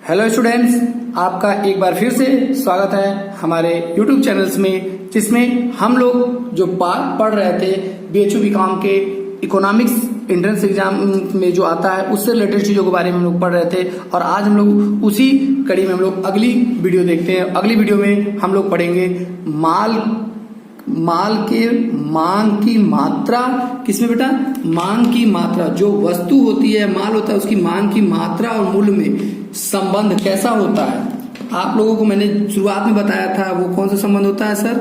Hello students, आपका एक बार फिर से स्वागत है हमारे YouTube चैनल्स में, जिसमें हम लोग जो पढ़ रहे थे BHU BCom के इकोनॉमिक्स एंट्रेंस एग्जाम में जो आता है उससे रिलेटेड चीजों के बारे में हम लोग पढ़ रहे थे। और आज हम लोग उसी कड़ी में हम लोग अगली वीडियो देखते हैं। अगली वीडियो में हम लोग पढ़ेंगे माल के मांग की मात्रा। किसमें बेटा? मांग की मात्रा। जो वस्तु होती है, माल होता है, उसकी मांग की मात्रा और मूल्य में संबंध कैसा होता है। आप लोगों को मैंने शुरुआत में बताया था वो कौन सा संबंध होता है सर?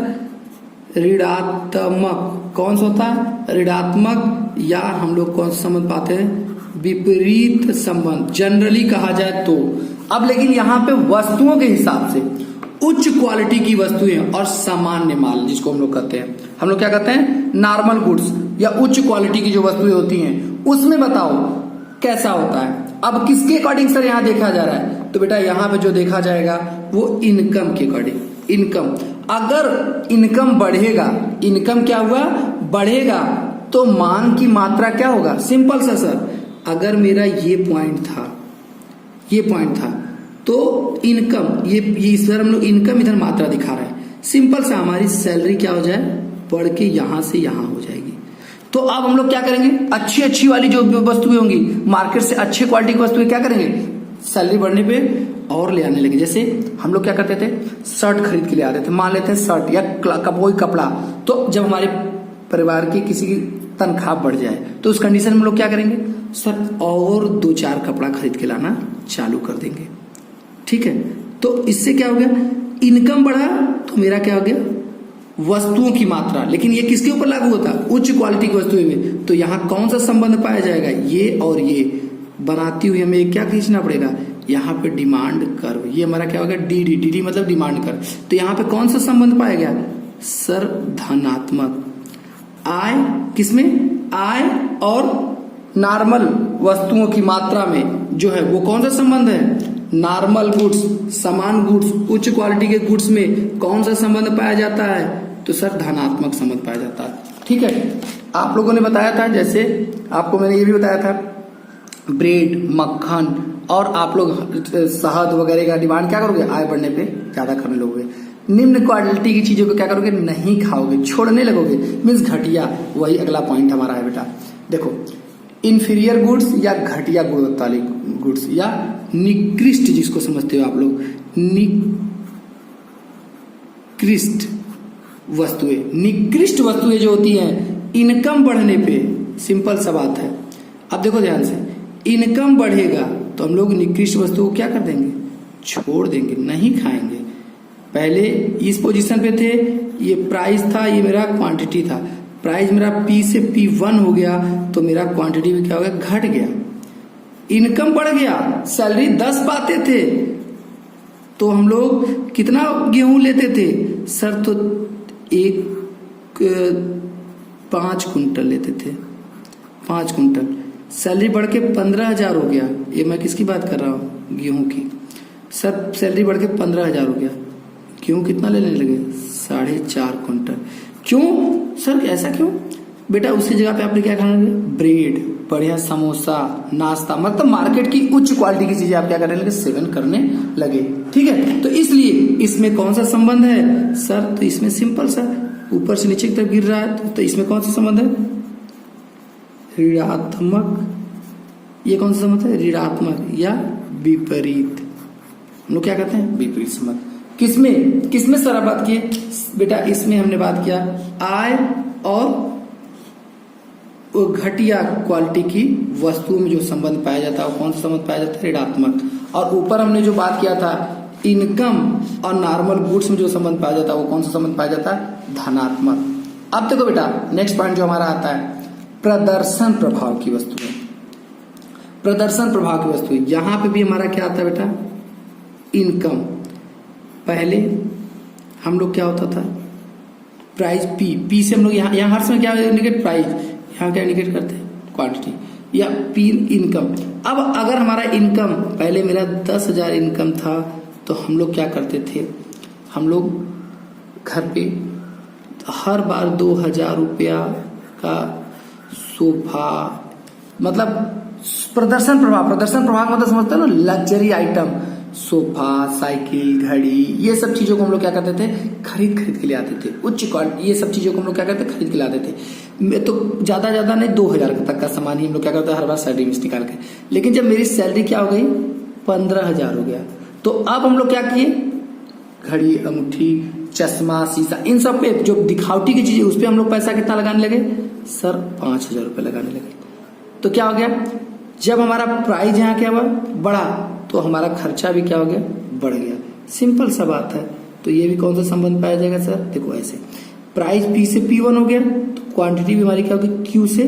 ऋणात्मक। कौन सा होता है? ऋणात्मक। या हम लोग कौन सा संबंध पाते हैं? विपरीत संबंध जनरली कहा जाए तो। अब लेकिन यहाँ पे वस्तुओं के हिसाब से उच्च क्वालिटी की वस्तुएं और सामान्य माल, जिसको हम लोग कहते हैं, हम लोग क्या कहते हैं? नॉर्मल गुड्स या उच्च क्वालिटी की जो वस्तुएं होती हैं, उसमें बताओ कैसा होता है। अब किसके अकॉर्डिंग सर यहाँ देखा जा रहा है? तो बेटा यहाँ पे जो देखा जाएगा वो इनकम के अकॉर्डिंग। इनकम, अगर इनकम बढ़ेगा, इनकम क्या हुआ? बढ़ेगा, तो मांग की मात्रा क्या होगा? सिंपल सा सर, अगर मेरा ये पॉइंट था तो इनकम, ये इस बार हम लोग इनकम इधर मात्रा दिखा रहे हैं। सिंपल सा हमारी सैलरी क्या हो जाए? बढ़ के यहां से यहां हो जाएगी। तो अब हम लोग क्या करेंगे? अच्छी वाली जो वस्तुएं होंगी, मार्केट से अच्छे क्वालिटी की वस्तुएं क्या करेंगे? सैलरी बढ़ने पे और ले आने लगे। जैसे हम लोग क्या करते थे? शर्ट खरीद के ले आते थे, मान लेते हैं शर्ट या कोई कपड़ा। तो जब हमारे परिवार की किसी की तनख्वाह बढ़ जाए तो उस कंडीशन में हम लोग क्या करेंगे? सर और 2-4 कपड़ा खरीद के लाना चालू कर देंगे। ठीक है, तो इससे क्या हो गया? इनकम बढ़ा तो मेरा क्या हो गया? वस्तुओं की मात्रा। लेकिन ये किसके ऊपर लागू होता है? उच्च क्वालिटी की वस्तुएं में। तो यहाँ कौन सा संबंध पाया जाएगा? ये और ये बनाती हुई हमें क्या खींचना पड़ेगा? यहाँ पे डिमांड कर्व। ये हमारा क्या होगा? डी मतलब डिमांड कर्व। तो यहाँ पे कौन सा संबंध पाया गया सर? धनात्मक। आय किसमें? आय और नॉर्मल वस्तुओं की मात्रा में जो है वो कौन सा संबंध है? नॉर्मल गुड्स, समान गुड्स, उच्च क्वालिटी के गुड्स में कौन सा संबंध पाया जाता है? तो सर धनात्मक संबंध पाया जाता है। ठीक है, आप लोगों ने बताया था, जैसे आपको मैंने ये भी बताया था, ब्रेड, मक्खन और आप लोग शहद वगैरह का डिमांड क्या करोगे? आय बढ़ने पे ज्यादा करने लगोगे। निम्न क्वालिटी की चीजों को क्या करोगे? नहीं खाओगे, छोड़ने लगोगे, मीन्स घटिया। वही अगला पॉइंट हमारा है बेटा। देखो, इंफीरियर गुड्स या घटिया गुणवत्ता वाली गुड्स या निकृष्ट, जिसको समझते हो आप लोग, निकृष्ट वस्तुएं जो होती हैं इनकम बढ़ने पे, सिंपल सा बात है। अब देखो ध्यान से, इनकम बढ़ेगा तो हम लोग निकृष्ट वस्तु को क्या कर देंगे? छोड़ देंगे, नहीं खाएंगे। पहले इस पोजीशन पे थे, ये प्राइस था, ये मेरा क्वांटिटी था। प्राइस मेरा P से P1 हो गया तो मेरा क्वांटिटी भी क्या हो गया? घट गया। इनकम बढ़ गया, सैलरी 10 पाते थे तो हम लोग कितना गेहूं लेते थे सर? तो 5 कुंटल लेते थे, 5 कुंटल। सैलरी बढ़ के 15,000 हो गया। ये मैं किसकी बात कर रहा हूँ? गेहूं की। सर सैलरी बढ़ के 15,000 हो गया, गेहूं कितना लेने लगे? 4.5 कुंटल। क्यों सर, ऐसा क्यों? बेटा उसी जगह पे आपने क्या खाना? ब्रेड, बढ़िया समोसा, नाश्ता, मतलब मार्केट की उच्च क्वालिटी की चीजें आप क्या करने लगे? सेवन करने लगे। ठीक है, तो इसलिए इसमें कौन सा संबंध है सर? तो इसमें सिंपल सा, ऊपर से नीचे की तरफ गिर रहा है तो इसमें कौन सा संबंध है? ऋणात्मक। ये कौन सा संबंध है? ऋणात्मक या विपरीत। हम लोग क्या कहते हैं? विपरीत संबंध। किसमें सर आप बात किए? बेटा इसमें हमने बात किया आय और घटिया क्वालिटी की वस्तुओं में जो संबंध पाया जाता है वो कौन सा संबंध पाया जाता है? ऋणात्मक। और ऊपर हमने जो बात किया था इनकम और नॉर्मल गुड्स में जो संबंध पाया जाता है वो कौन सा संबंध पाया जाता है? धनात्मक। अब देखो बेटा, नेक्स्ट पॉइंट जो हमारा आता है, प्रदर्शन प्रभाव की वस्तुएं। प्रदर्शन प्रभाव की वस्तुएं, यहां पे भी हमारा क्या आता है बेटा? इनकम। पहले हम लोग क्या होता था? प्राइस P से हम लोग यहाँ हर समय क्या इंडिकेट? प्राइस। यहाँ क्या इंडिकेट करते हैं? क्वांटिटी। या P इनकम। अब अगर हमारा इनकम, पहले मेरा 10,000 इनकम था तो हम लोग क्या करते थे? हम लोग घर पे हर बार 2,000 रुपया का सोफा, मतलब प्रदर्शन प्रभाव मतलब समझते हो ना, लग्जरी आइटम सोफा, साइकिल, घड़ी, ये सब चीजों को हम लोग क्या करते थे, खरीद के ले आते थे। उच्च क्वालिटी ये सब चीजों को हम लोग क्या करते थे, खरीद के लाते थे। तो ज्यादा नहीं 2000 तक का सामान ही हम लोग क्या करते हैं हर बार सैलरी में निकाल के। लेकिन जब मेरी सैलरी क्या हो गई, 15,000 हो गया, तो अब हम लोग क्या किए, घड़ी, अंगूठी, चश्मा, शीशा, इन सब पे जो दिखावटी की चीजें, उस पे हम लोग पैसा कितना लगाने लगे सर, 5,000 रुपये लगाने लगे। तो क्या हो गया, जब हमारा प्राइस यहाँ क्या हुआ, बढ़ा, तो हमारा खर्चा भी क्या हो गया, बढ़ गया। सिंपल सा बात है। तो ये भी कौन सा संबंध पाया जाएगा सर, देखो ऐसे, प्राइस P से P1 हो गया, तो क्वांटिटी भी हमारी क्या होगी, Q से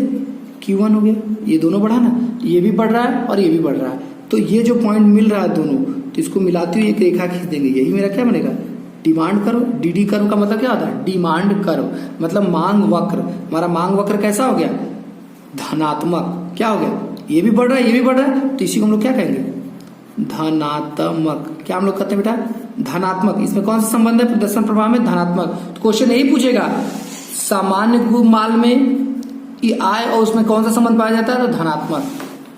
Q1 हो गया। ये दोनों बढ़ा ना, ये भी बढ़ रहा है और ये भी बढ़ रहा है। तो ये जो पॉइंट मिल रहा है दोनों, तो इसको मिलाते हुए एक रेखा खींच देंगे, यही मेरा क्या बनेगा, डिमांड कर्व। DD कर्व का मतलब क्या होता है, डिमांड कर्व, मतलब मांग वक्र। हमारा मांग वक्र कैसा हो गया, धनात्मक। क्या हो गया, ये भी बढ़ रहा है, ये भी बढ़ रहा है, तो इसी को हम लोग क्या कहेंगे, धनात्मक। क्या हम लोग कहते हैं बेटा, धनात्मक। इसमें कौन सा संबंध है, प्रदर्शन प्रभाव में धनात्मक। तो क्वेश्चन यही पूछेगा, सामान्य माल में ये आय और उसमें कौन सा संबंध पाया जाता है, तो धनात्मक।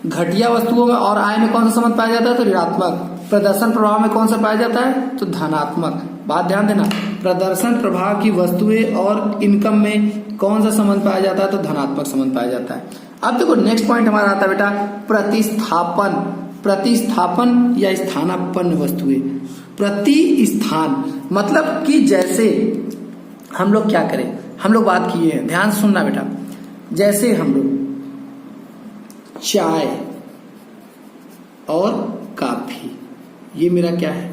घटिया वस्तुओं में और आय में कौन सा संबंध पाया जाता है, तो ऋणात्मक। प्रदर्शन प्रभाव में कौन सा पाया जाता है, तो धनात्मक। बात ध्यान देना, प्रदर्शन प्रभाव की वस्तुएं और इनकम में कौन सा संबंध पाया जाता है, तो धनात्मक संबंध पाया जाता है। अब देखो नेक्स्ट पॉइंट हमारा आता है बेटा, प्रतिस्थापन। प्रतिस्थापन या स्थानापन्न वस्तुएं। प्रतिस्थान मतलब कि जैसे हम लोग क्या करें, हम लोग बात किए हैं, ध्यान सुनना बेटा, जैसे हम लोग चाय और कॉफी, ये मेरा क्या है,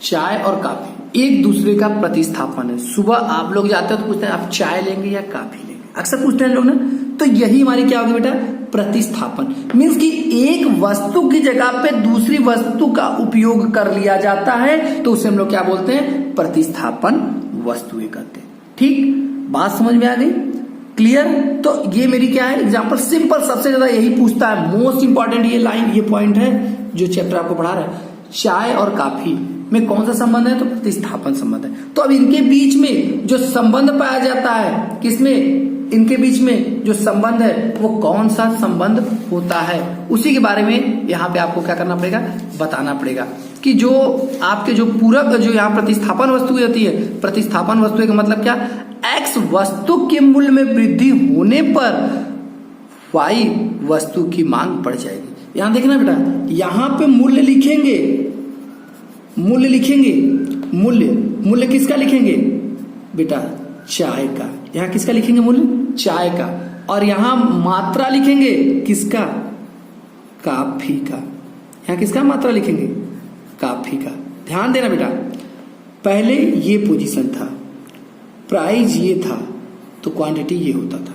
चाय और कॉफी एक दूसरे का प्रतिस्थापन है। सुबह आप लोग जाते हो तो पूछते हैं आप चाय लेंगे या कॉफी लेंगे, अक्सर पूछते हैं लोग ना। तो यही हमारी क्या होगी बेटा, प्रतिस्थापन। मीन्स कि एक वस्तु की जगह पे दूसरी वस्तु का उपयोग कर लिया जाता है, तो उसे हम लोग क्या बोलते हैं, प्रतिस्थापन वस्तुएं कहते हैं। ठीक, बात समझ में आ गई, क्लियर। तो ये मेरी क्या है एग्जांपल, सिंपल, सबसे ज्यादा यही पूछता है, मोस्ट इंपॉर्टेंट ये लाइन, ये पॉइंट है जो चैप्टर आपको पढ़ा रहा है। चाय और कॉफी में कौन सा संबंध है, तो प्रतिस्थापन संबंध है। तो अब इनके बीच में जो संबंध पाया जाता है, किसमें, इनके बीच में जो संबंध है वो कौन सा संबंध होता है, उसी के बारे में यहाँ पे आपको क्या करना पड़ेगा, बताना पड़ेगा। कि जो आपके जो पूरक, जो यहाँ प्रतिस्थापन वस्तु होती है, प्रतिस्थापन वस्तु का मतलब क्या, एक्स वस्तु के मूल्य में वृद्धि होने पर वाई वस्तु की मांग बढ़ जाएगी। यहां देखना बेटा, यहां पे मूल्य लिखेंगे, मूल्य लिखेंगे, मूल्य किसका लिखेंगे बेटा, चाय का। यहां किसका लिखेंगे मूल्य, चाय का। और यहां मात्रा लिखेंगे किसका, कॉफी का। यहां किसका मात्रा लिखेंगे, कॉफी का। ध्यान देना बेटा, पहले ये पोजीशन था, प्राइस ये था, तो क्वांटिटी ये होता था।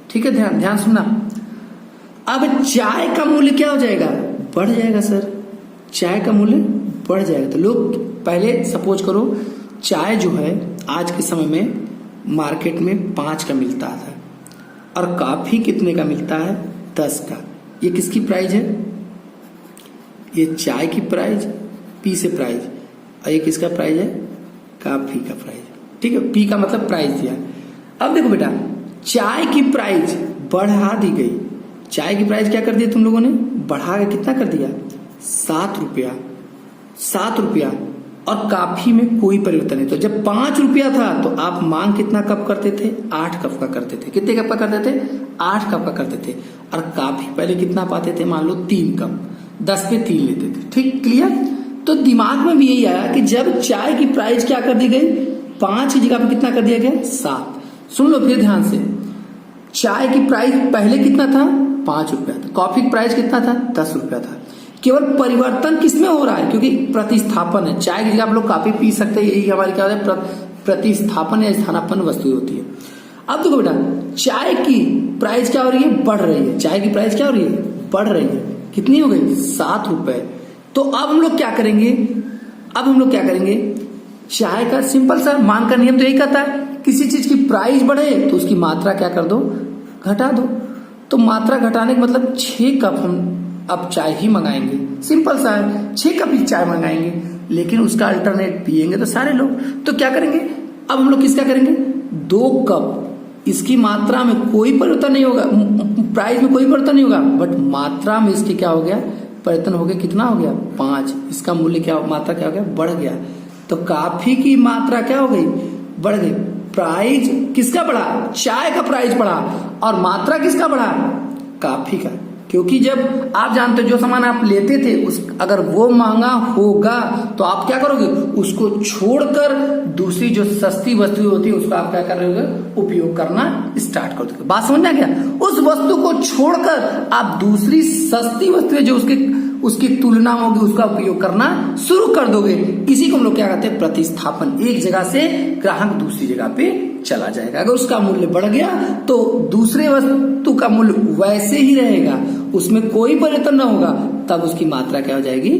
ठीक है, ध्यान सुनना। अब चाय का मूल्य क्या हो जाएगा, बढ़ जाएगा सर, चाय का मूल्य बढ़ जाएगा। तो लोग पहले सपोज करो, चाय जो है आज के समय में मार्केट में 5 का मिलता था और कॉफी कितने का मिलता है, 10 का। ये किसकी प्राइस है, ये चाय की प्राइस, पी से प्राइस, और ये किसका प्राइस है, कॉफी का प्राइस। ठीक है, पी का मतलब प्राइस दिया। अब देखो बेटा, चाय की प्राइस बढ़ा दी गई, चाय की प्राइस क्या कर दिया तुम लोगों ने, बढ़ा के कितना कर दिया, 7 रुपया, 7 रुपया। और कॉफी में कोई परिवर्तन नहीं। तो जब 5 रुपया था तो आप मांग कितना कप करते थे, 8 कप का करते थे। कितने कप का करते थे, 8 कप का करते थे। और कॉफी पहले कितना पाते थे, मान लो 3 कप, 10 पे 3 लेते थे। ठीक, क्लियर। तो दिमाग में भी यही आया कि जब चाय की प्राइस क्या कर दी गई, 5 की जगह पे कितना कर दिया गया, 7। सुन लो फिर ध्यान से, चाय की प्राइस पहले कितना था, 5 रुपया था, कॉफी की प्राइस कितना था, 10 रुपया था। केवल परिवर्तन किसमें हो रहा है, क्योंकि प्रतिस्थापन है। चाय की जगह आप लोग कॉफी पी सकते हैं, यही हमारी क्या है, प्रतिस्थापन या स्थानापन्न वस्तु होती है। अब देखो बेटा, चाय की प्राइस क्या हो रही है, बढ़ रही है। चाय की प्राइस क्या हो रही है, बढ़ रही है। कितनी हो गई, 7 रुपए। तो अब हम लोग क्या करेंगे, अब हम लोग क्या करेंगे, चाय का सिंपल सा मांग का नियम तो यही कहता है, किसी चीज की प्राइस बढ़े तो उसकी मात्रा क्या कर दो, घटा दो। तो मात्रा घटाने का मतलब 6 कप हम अब चाय ही मंगाएंगे, सिंपल सा है, 6 कप ही चाय मंगाएंगे। लेकिन उसका अल्टरनेट पिएंगे तो सारे लोग, तो क्या करेंगे, अब हम लोग किसका करेंगे, 2 कप। इसकी मात्रा में कोई परिवर्तन नहीं होगा, प्राइस में कोई परिवर्तन नहीं होगा, बट मात्रा में इसकी क्या हो गया, परिवर्तन हो गया, कितना हो गया 5, इसका मूल्य क्या मात्रा क्या हो गया बढ़ गया। तो कॉफी की मात्रा क्या हो गई बढ़ गई। प्राइस किसका बढ़ा, चाय का प्राइस बढ़ा, और मात्रा किसका बढ़ा, कॉफी का। क्योंकि जब आप जानते हो जो सामान आप लेते थे उस अगर वो महंगा होगा तो आप क्या करोगे, उसको छोड़कर दूसरी जो सस्ती वस्तु होती है उसको आप क्या करोगे, उपयोग करना स्टार्ट कर दोगे। बात समझ में आ गया। उस वस्तु को छोड़कर आप दूसरी सस्ती वस्तु है जो उसकी तुलना में होगी उसका उपयोग करना शुरू कर दोगे। इसी को हम लोग क्या कहते हैं, प्रतिस्थापन। एक जगह से ग्राहक दूसरी जगह पे चला जाएगा। अगर उसका मूल्य बढ़ गया तो दूसरे वस्तु का मूल्य वैसे ही रहेगा, उसमें कोई परिवर्तन न होगा, तब उसकी मात्रा क्या हो जाएगी,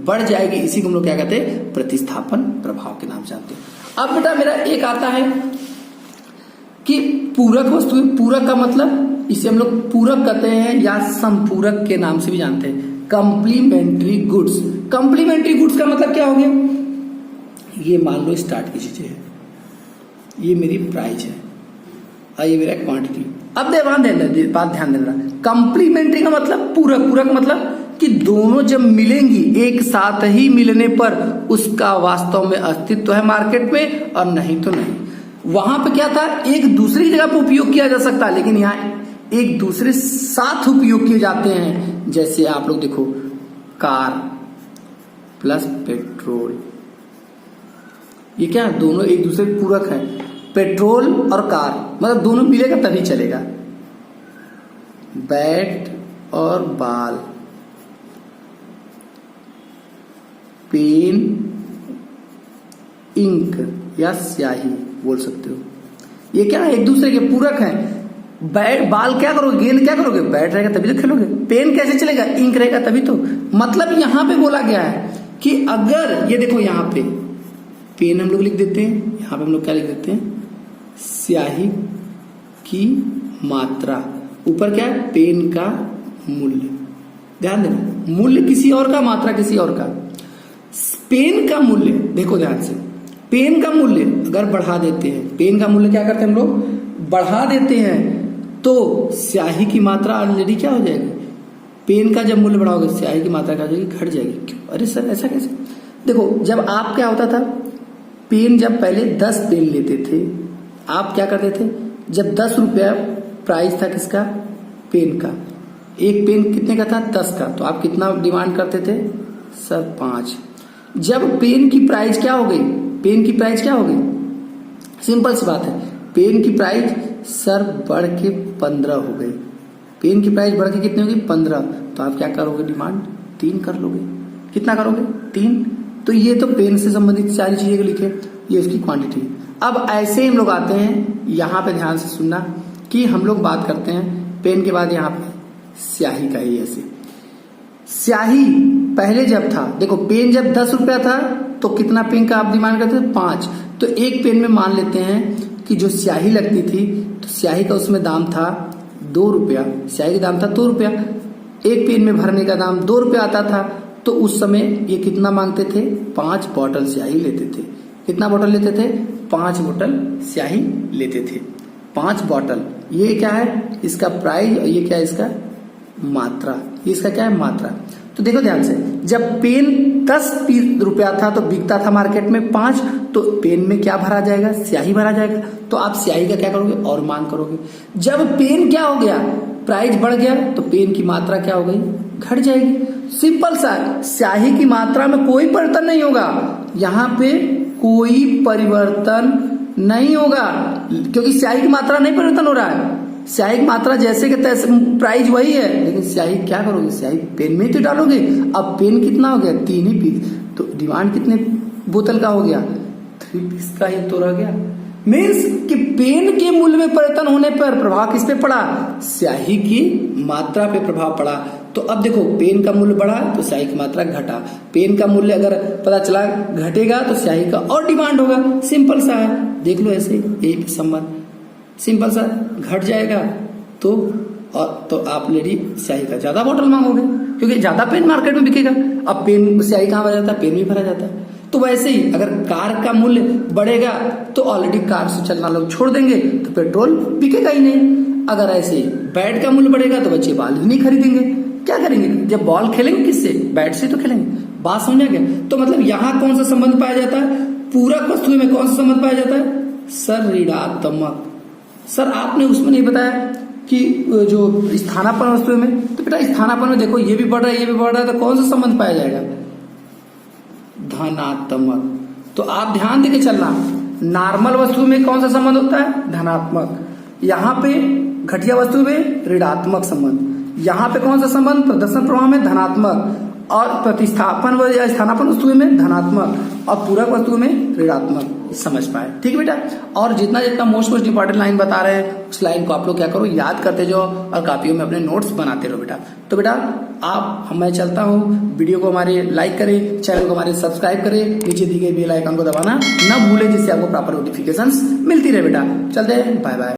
बढ़ जाएगी। इसी को हम लोग क्या कहते हैं, प्रतिस्थापन प्रभाव के नाम से जानते हैं। अब बेटा मेरा एक आता है कि पूरक वस्तु। पूरक का मतलब इसे हम लोग पूरक कहते हैं या संपूरक के नाम से भी जानते हैं, कॉम्प्लीमेंट्री गुड्स। कॉम्प्लीमेंट्री गुड्स का मतलब क्या हो गया, ये मान लो स्टार्ट की चीजें है, ये मेरी प्राइस है और ये मेरा क्वांटिटी। अब बात ध्यान देना, कॉम्प्लीमेंट्री का मतलब पूरक। पूरक मतलब कि दोनों जब मिलेंगी एक साथ ही मिलने पर उसका वास्तव में अस्तित्व है मार्केट में, और नहीं तो नहीं। वहां पे क्या था, एक दूसरी जगह पे उपयोग किया जा सकता है, लेकिन यहाँ एक दूसरे साथ उपयोग किए जाते हैं। जैसे आप लोग देखो, कार प्लस पेट्रोल, ये क्या है, दोनों एक दूसरे के पूरक है। पेट्रोल और कार मतलब दोनों मिलेगा तभी चलेगा। बैट और बाल, पेन इंक या स्याही बोल सकते हो, ये क्या है, एक दूसरे के पूरक हैं। बैट बाल क्या करोगे, गेंद क्या करोगे, बैट रहेगा तभी तो खेलोगे। पेन कैसे चलेगा, इंक रहेगा तभी तो। मतलब यहां पे बोला गया है कि अगर ये देखो, यहां पे पेन हम लोग लिख देते हैं, यहां पे हम लोग क्या लिख देते हैं, स्याही की मात्रा, ऊपर क्या है, पेन का मूल्य। ध्यान देना, मूल्य किसी और का, मात्रा किसी और का। पेन का मूल्य देखो ध्यान से, पेन का मूल्य अगर बढ़ा देते हैं, पेन का मूल्य क्या करते हैं हम लोग, बढ़ा देते हैं, तो स्याही की मात्रा ऑलरेडी क्या हो जाएगी, पेन का जब मूल्य बढ़ाओगे स्याही की मात्रा क्या हो जाएगी, घट जाएगी। क्यों, अरे सर ऐसा कैसे। देखो जब आप क्या होता था, पेन जब पहले 10 पेन लेते थे, आप क्या करते थे, जब 10 रुपया प्राइस था किसका, पेन का, एक पेन कितने का था, 10 का, तो आप कितना डिमांड करते थे सर, 5। जब पेन की प्राइस क्या हो गई, पेन की प्राइस क्या हो गई, सिंपल सी बात है, पेन की प्राइस सर बढ़ के 15 हो गई। पेन की प्राइस बढ़ के कितनी होगी, 15, तो आप क्या करोगे, डिमांड 3 कर लोगे। कितना करोगे, 3। तो ये तो पेन से संबंधित सारी चीजें को लिखे, ये उसकी क्वांटिटी। अब ऐसे ही हम लोग आते हैं, यहाँ पे ध्यान से सुनना कि हम लोग बात करते हैं पेन के बाद यहाँ पे स्याही का ही। ऐसे स्याही पहले जब था, देखो पेन जब 10 रुपया था तो कितना पेन का आप डिमांड करते थे, 5। तो एक पेन में मान लेते हैं कि जो स्याही लगती थी, तो स्याही का उसमें दाम था 2 रुपया, स्याही का दाम था 2 रुपया। एक पेन में भरने का दाम 2 रुपया आता था, तो उस समय ये कितना मांगते थे, 5 बॉटल स्याही लेते थे। कितना बॉटल लेते थे, 5 बॉटल स्याही लेते थे, 5 बॉटल। ये क्या है, इसका प्राइस, और ये क्या है, इसका मात्रा। ये इसका क्या है, मात्रा। तो देखो ध्यान से, जब पेन 10 रुपया था तो बिकता था मार्केट में 5, तो पेन में क्या भरा जाएगा, स्याही भरा जाएगा। तो आप स्याही का क्या करोगे, और मांग करोगे। जब पेन क्या हो गया, प्राइस बढ़ गया, तो पेन की मात्रा क्या हो गई, घट जाएगी। सिंपल सा, स्याही की मात्रा में कोई परिवर्तन नहीं होगा, यहाँ पे कोई परिवर्तन नहीं होगा, क्योंकि स्याही की मात्रा नहीं परिवर्तन हो रहा है। स्याही की मात्रा जैसे के तैसे, प्राइस वही है, लेकिन स्याही क्या करोगे, स्याही पेन में ही तो डालोगे। अब पेन कितना हो गया, 3 ही पीस, तो डिमांड कितने बोतल का हो गया, 3 पीस का ही तो रह गया। मीन्स कि पेन के मूल्य में परिवर्तन होने पर प्रभाव किस पे पड़ा, स्याही की मात्रा पे प्रभाव पड़ा। तो अब देखो, पेन का मूल्य बढ़ा तो स्याही की मात्रा घटा, पेन का मूल्य अगर पता चला घटेगा तो स्याही का और डिमांड होगा। सिंपल सा है, देख लो ऐसे, यही संबंध सिंपल सा, घट जाएगा तो आप लेडी स्याही का ज्यादा बॉटल मांगोगे, क्योंकि ज्यादा पेन मार्केट में बिकेगा। अब पेन स्याही कहाँ भरा जाता है, पेन भी भरा जाता है। तो वैसे ही अगर कार का मूल्य बढ़ेगा तो ऑलरेडी कार से चलना लोग छोड़ देंगे, तो पेट्रोल बिकेगा ही नहीं। अगर ऐसे बैट का मूल्य बढ़ेगा तो बच्चे बाल ही नहीं खरीदेंगे। क्या क्या करेंगे, जब बॉल खेलेंगे किससे, बैट से तो खेलेंगे। बात समझ आ गया। तो मतलब यहां कौन सा संबंध पाया जाता है, पूरक वस्तुओं में कौन सा संबंध पाया जाता है, सर ऋणात्मक। सर आपने उसमें नहीं बताया कि जो स्थानापन्न वस्तुओं में, तो बेटा स्थानापन्न में देखो ये भी बढ़ रहा है ये भी बढ़ रहा है, तो कौन सा संबंध पाया जाएगा, धनात्मक। तो आप ध्यान देके चलना, नॉर्मल वस्तु में कौन सा संबंध होता है, धनात्मक। यहाँ पे घटिया वस्तु में ऋणात्मक संबंध, यहाँ पे कौन सा संबंध, प्रदर्शन प्रवाह में धनात्मक, और प्रतिस्थापन व या स्थानापन्न वस्तु में धनात्मक, और पूरक वस्तु में ऋणात्मक। समझ पाए, ठीक है बेटा। और जितना जितना मोस्ट इंपॉर्टेंट लाइन बता रहे हैं उस लाइन को आप लोग क्या करो, याद करते जाओ और कापियों में अपने नोट्स बनाते रहो बेटा। तो बेटा आप, मैं चलता हूँ, वीडियो को हमारे लाइक करें, चैनल को हमारे सब्सक्राइब करें, नीचे दी गई बेल आइकन को दबाना न भूलें, जिससे आपको प्रॉपर नोटिफिकेशंस मिलती रहे बेटा। चलते हैं, बाय बाय।